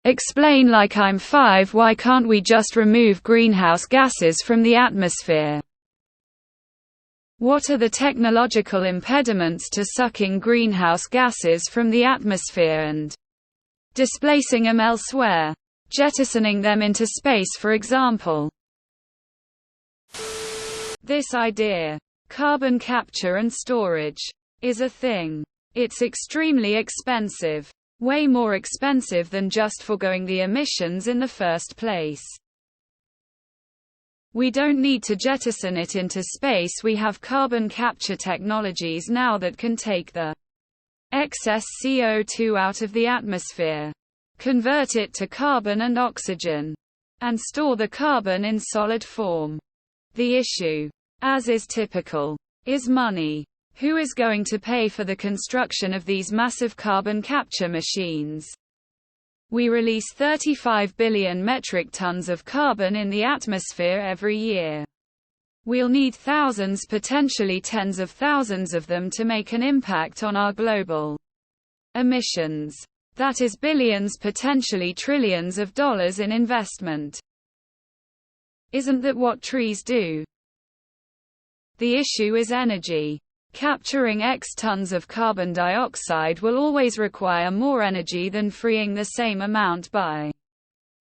Explain like I'm 5. Why can't we just remove greenhouse gases from the atmosphere? What are the technological impediments to sucking greenhouse gases from the atmosphere and displacing them elsewhere? Jettisoning them into space, for example. This idea, carbon capture and storage, is a thing. It's extremely expensive. Way more expensive than just foregoing the emissions in the first place. We don't need to jettison it into space. We have carbon capture technologies now that can take the excess CO2 out of the atmosphere, convert it to carbon and oxygen, and store the carbon in solid form. The issue, as is typical, is money. Who is going to pay for the construction of these massive carbon capture machines? We release 35 billion metric tons of carbon in the atmosphere every year. We'll need thousands, potentially tens of thousands of them to make an impact on our global emissions. That is billions, potentially trillions of dollars in investment. Isn't that what trees do? The issue is energy. Capturing X tons of carbon dioxide will always require more energy than freeing the same amount by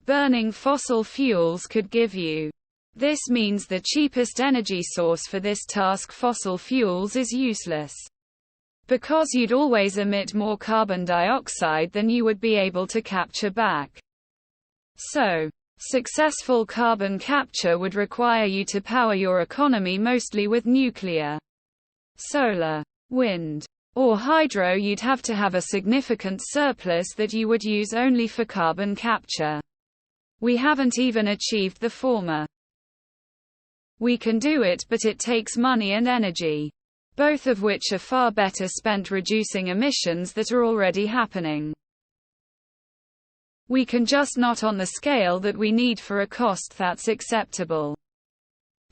burning fossil fuels could give you. This means the cheapest energy source for this task, fossil fuels, is useless. Because you'd always emit more carbon dioxide than you would be able to capture back. So, successful carbon capture would require you to power your economy mostly with nuclear, solar, wind, or hydro. You'd have to have a significant surplus that you would use only for carbon capture. We haven't even achieved the former. We can do it, but it takes money and energy, both of which are far better spent reducing emissions that are already happening. We can, just not on the scale that we need for a cost that's acceptable.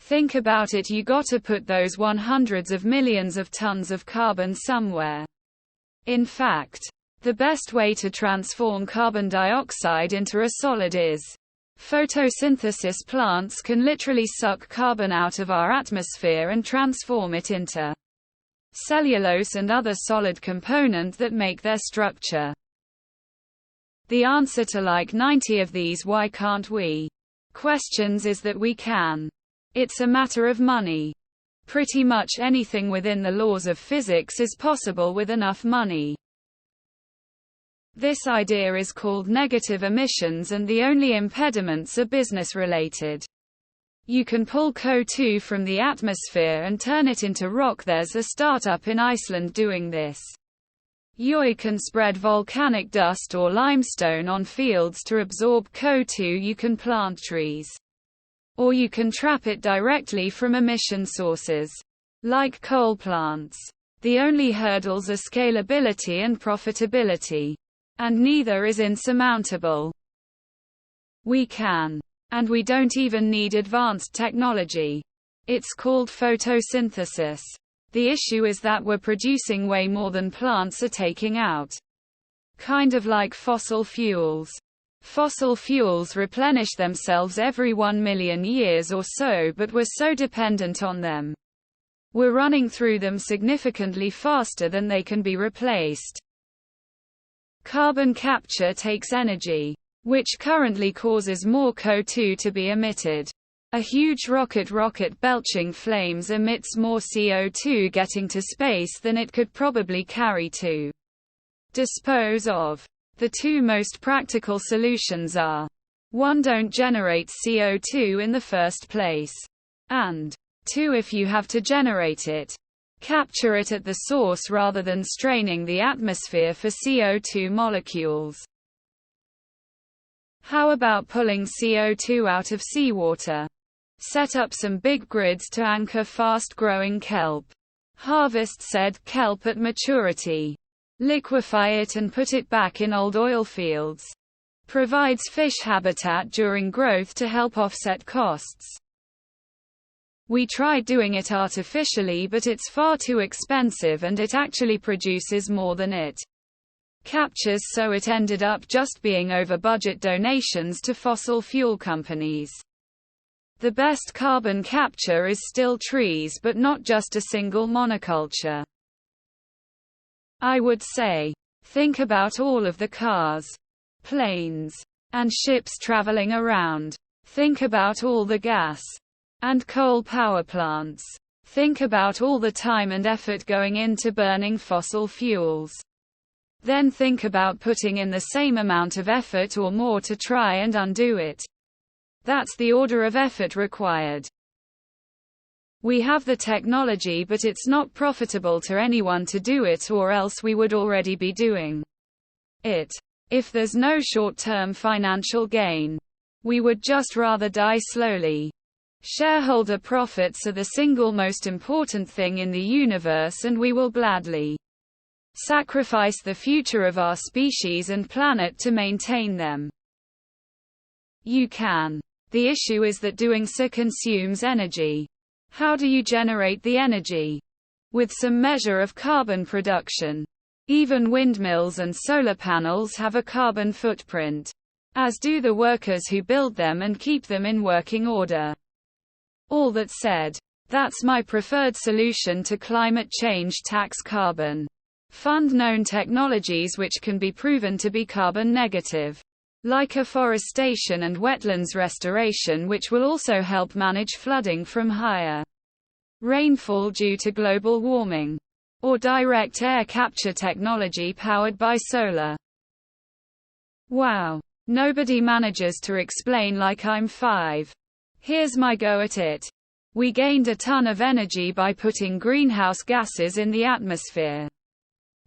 Think about it, you gotta put those hundreds of millions of tons of carbon somewhere. In fact, the best way to transform carbon dioxide into a solid is photosynthesis. Plants can literally suck carbon out of our atmosphere and transform it into cellulose and other solid components that make their structure. The answer to like 90 of these "why can't we" questions is that we can. It's a matter of money. Pretty much anything within the laws of physics is possible with enough money. This idea is called negative emissions, and the only impediments are business related. You can pull CO2 from the atmosphere and turn it into rock. There's a startup in Iceland doing this. You can spread volcanic dust or limestone on fields to absorb CO2. You can plant trees. Or you can trap it directly from emission sources, like coal plants. The only hurdles are scalability and profitability. And neither is insurmountable. We can. And we don't even need advanced technology. It's called photosynthesis. The issue is that we're producing way more than plants are taking out. Kind of like fossil fuels. Fossil fuels replenish themselves every 1 million years or so, but we're so dependent on them. We're running through them significantly faster than they can be replaced. Carbon capture takes energy, which currently causes more CO2 to be emitted. A huge rocket belching flames emits more CO2 getting to space than it could probably carry to dispose of. The two most practical solutions are: 1. Don't generate CO2 in the first place. And 2. If you have to generate it, capture it at the source rather than straining the atmosphere for CO2 molecules. How about pulling CO2 out of seawater? Set up some big grids to anchor fast-growing kelp. Harvest said kelp at maturity. Liquefy it and put it back in old oil fields. Provides fish habitat during growth to help offset costs. We tried doing it artificially, but it's far too expensive and it actually produces more than it captures, so it ended up just being over-budget donations to fossil fuel companies. The best carbon capture is still trees, but not just a single monoculture. I would say, think about all of the cars, planes, and ships traveling around. Think about all the gas and coal power plants. Think about all the time and effort going into burning fossil fuels. Then think about putting in the same amount of effort or more to try and undo it. That's the order of effort required. We have the technology, but it's not profitable to anyone to do it, or else we would already be doing it. If there's no short-term financial gain, we would just rather die slowly. Shareholder profits are the single most important thing in the universe, and we will gladly sacrifice the future of our species and planet to maintain them. You can. The issue is that doing so consumes energy. How do you generate the energy? With some measure of carbon production. Even windmills and solar panels have a carbon footprint, as do the workers who build them and keep them in working order. All that said, that's my preferred solution to climate change: tax carbon. Fund known technologies which can be proven to be carbon negative, like afforestation and wetlands restoration, which will also help manage flooding from higher rainfall due to global warming, or direct air capture technology powered by solar. Wow. Nobody manages to explain like I'm 5. Here's my go at it. We gained a ton of energy by putting greenhouse gases in the atmosphere.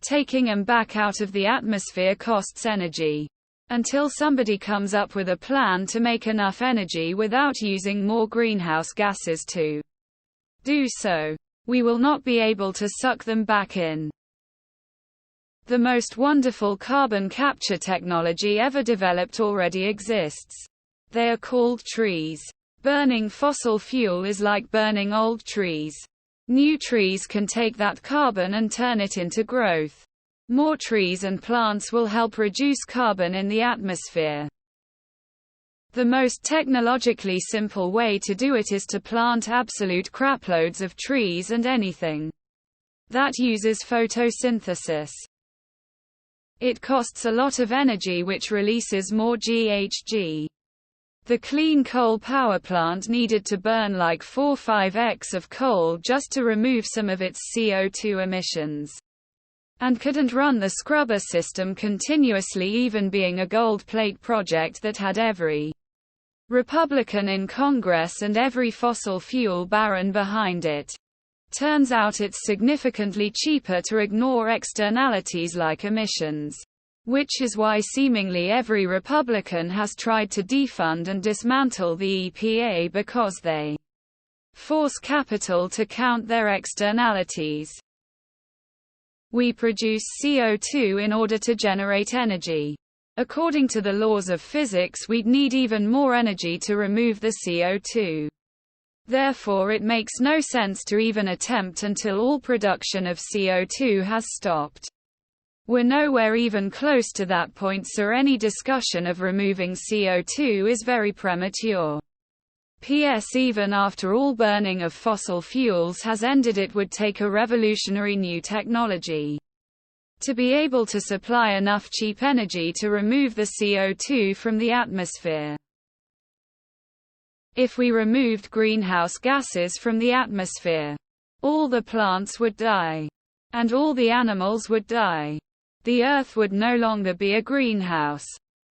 Taking them back out of the atmosphere costs energy. Until somebody comes up with a plan to make enough energy without using more greenhouse gases to do so, we will not be able to suck them back in. The most wonderful carbon capture technology ever developed already exists. They are called trees. Burning fossil fuel is like burning old trees. New trees can take that carbon and turn it into growth. More trees and plants will help reduce carbon in the atmosphere. The most technologically simple way to do it is to plant absolute craploads of trees and anything that uses photosynthesis. It costs a lot of energy, which releases more GHG. The clean coal power plant needed to burn like 4-5x of coal just to remove some of its CO2 emissions. And couldn't run the scrubber system continuously, even being a gold plate project that had every Republican in Congress and every fossil fuel baron behind it. Turns out it's significantly cheaper to ignore externalities like emissions. Which is why seemingly every Republican has tried to defund and dismantle the EPA, because they force capital to count their externalities. We produce CO2 in order to generate energy. According to the laws of physics, we'd need even more energy to remove the CO2. Therefore, it makes no sense to even attempt until all production of CO2 has stopped. We're nowhere even close to that point, so any discussion of removing CO2 is very premature. P.S. Even after all burning of fossil fuels has ended, it would take a revolutionary new technology to be able to supply enough cheap energy to remove the CO2 from the atmosphere. If we removed greenhouse gases from the atmosphere, all the plants would die. And all the animals would die. The Earth would no longer be a greenhouse.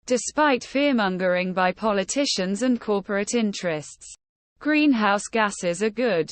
Despite fearmongering by politicians and corporate interests. Greenhouse gases are good.